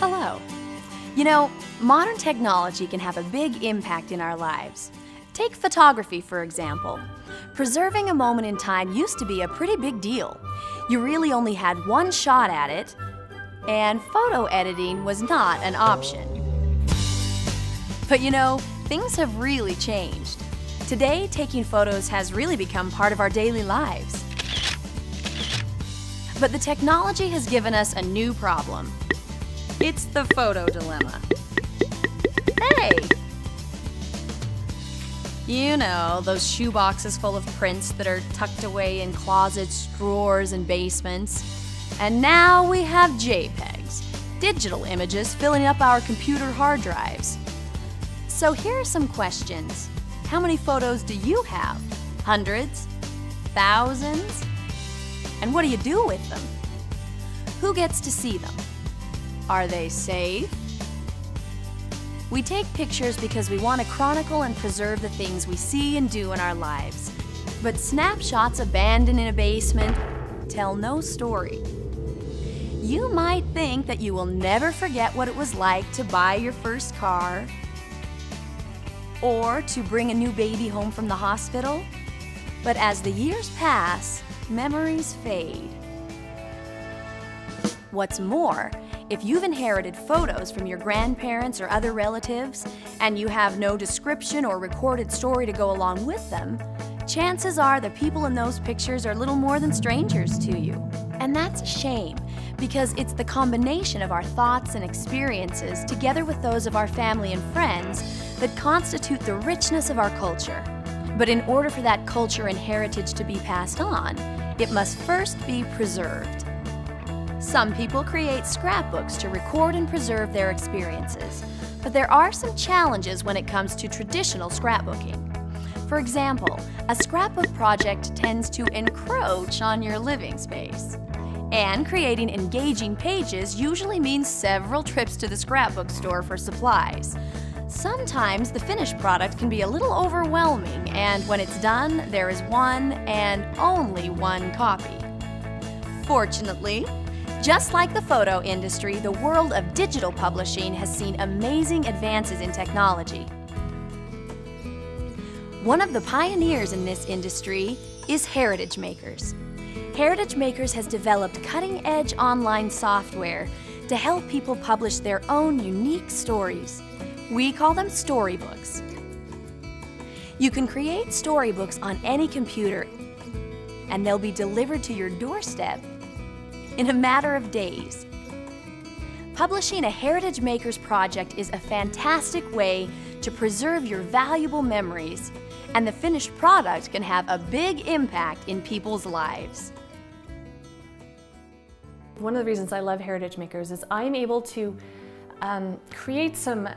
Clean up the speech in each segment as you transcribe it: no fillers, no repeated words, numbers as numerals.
Hello. You know, modern technology can have a big impact in our lives. Take photography, for example. Preserving a moment in time used to be a pretty big deal. You really only had one shot at it, and photo editing was not an option. But you know, things have really changed. Today, taking photos has really become part of our daily lives. But the technology has given us a new problem. It's the photo dilemma. Hey! You know, those shoe boxes full of prints that are tucked away in closets, drawers, and basements. And now we have JPEGs, digital images filling up our computer hard drives. So here are some questions. How many photos do you have? Hundreds? Thousands? And what do you do with them? Who gets to see them? Are they safe? We take pictures because we want to chronicle and preserve the things we see and do in our lives. But snapshots abandoned in a basement tell no story. You might think that you will never forget what it was like to buy your first car or to bring a new baby home from the hospital. But as the years pass, memories fade. What's more, if you've inherited photos from your grandparents or other relatives, and you have no description or recorded story to go along with them, chances are the people in those pictures are little more than strangers to you. And that's a shame, because it's the combination of our thoughts and experiences together with those of our family and friends that constitute the richness of our culture. But in order for that culture and heritage to be passed on, it must first be preserved. Some people create scrapbooks to record and preserve their experiences, but there are some challenges when it comes to traditional scrapbooking. For example, a scrapbook project tends to encroach on your living space. And creating engaging pages usually means several trips to the scrapbook store for supplies. Sometimes the finished product can be a little overwhelming, and when it's done, there is one and only one copy. Fortunately, just like the photo industry, the world of digital publishing has seen amazing advances in technology. One of the pioneers in this industry is Heritage Makers. Heritage Makers has developed cutting-edge online software to help people publish their own unique stories. We call them storybooks. You can create storybooks on any computer, and they'll be delivered to your doorstep in a matter of days. Publishing a Heritage Makers project is a fantastic way to preserve your valuable memories, and the finished product can have a big impact in people's lives. One of the reasons I love Heritage Makers is I'm able to create some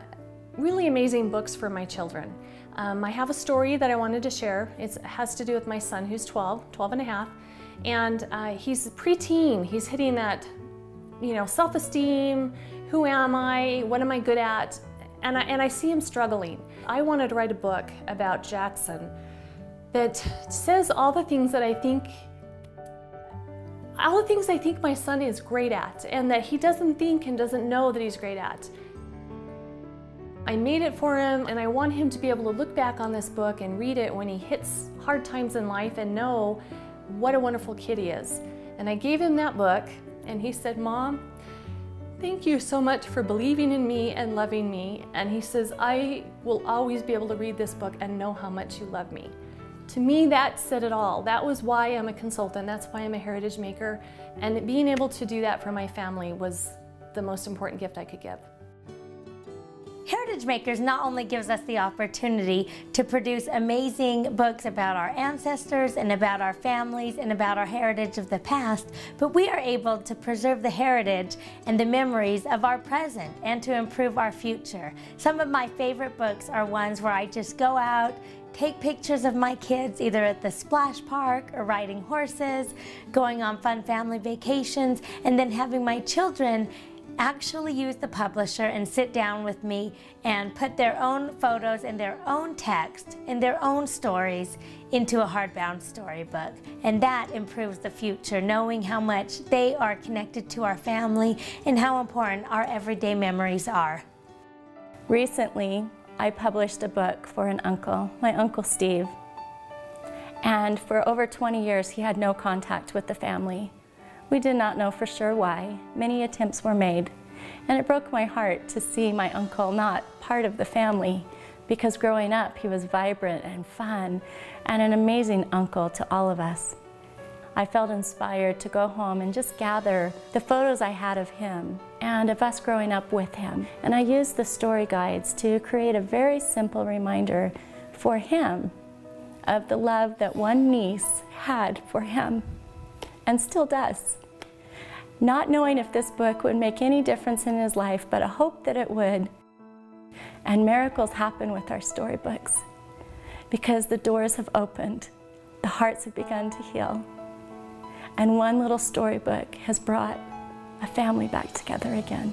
really amazing books for my children. I have a story that I wanted to share. It has to do with my son who's 12 and a half. And he's preteen. He's hitting that, self-esteem. Who am I? What am I good at? And I see him struggling. I wanted to write a book about Jackson that says all the things I think my son is great at, and that he doesn't think and doesn't know that he's great at. I made it for him, and I want him to be able to look back on this book and read it when he hits hard times in life and know what a wonderful kid he is. And I gave him that book, and he said, "Mom, thank you so much for believing in me and loving me." And he says, "I will always be able to read this book and know how much you love me." To me, that said it all. That was why I'm a consultant. That's why I'm a Heritage Maker. And being able to do that for my family was the most important gift I could give. Heritage Makers not only gives us the opportunity to produce amazing books about our ancestors and about our families and about our heritage of the past, but we are able to preserve the heritage and the memories of our present and to improve our future. Some of my favorite books are ones where I just go out, take pictures of my kids either at the splash park or riding horses, going on fun family vacations, and then having my children actually use the publisher and sit down with me and put their own photos and their own text and their own stories into a hardbound storybook. And that improves the future, knowing how much they are connected to our family and how important our everyday memories are. Recently, I published a book for an uncle, my Uncle Steve. And for over 20 years, he had no contact with the family. We did not know for sure why. Many attempts were made, and it broke my heart to see my uncle not part of the family, because growing up he was vibrant and fun and an amazing uncle to all of us. I felt inspired to go home and just gather the photos I had of him and of us growing up with him. And I used the story guides to create a very simple reminder for him of the love that one niece had for him and still does. Not knowing if this book would make any difference in his life, but a hope that it would. And miracles happen with our storybooks because the doors have opened, the hearts have begun to heal, and one little storybook has brought a family back together again.